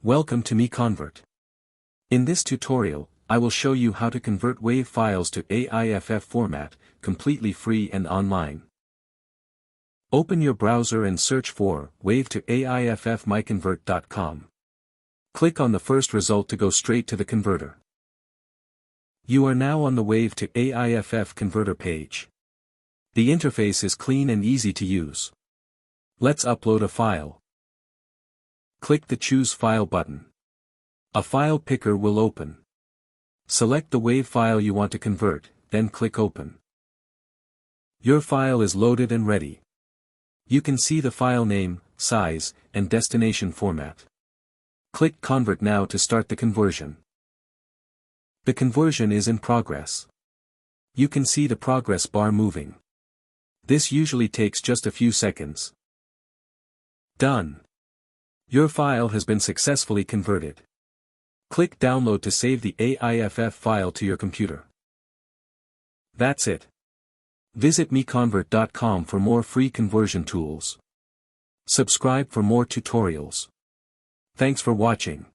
Welcome to MiConvert. In this tutorial, I will show you how to convert WAV files to AIFF format, completely free and online. Open your browser and search for WAV to AIFF MiConvert.com. Click on the first result to go straight to the converter. You are now on the WAV to AIFF converter page. The interface is clean and easy to use. Let's upload a file. Click the Choose File button. A file picker will open. Select the WAV file you want to convert, then click Open. Your file is loaded and ready. You can see the file name, size, and destination format. Click Convert now to start the conversion. The conversion is in progress. You can see the progress bar moving. This usually takes just a few seconds. Done. Your file has been successfully converted. Click Download to save the AIFF file to your computer. That's it. Visit MiConvert.com for more free conversion tools. Subscribe for more tutorials. Thanks for watching.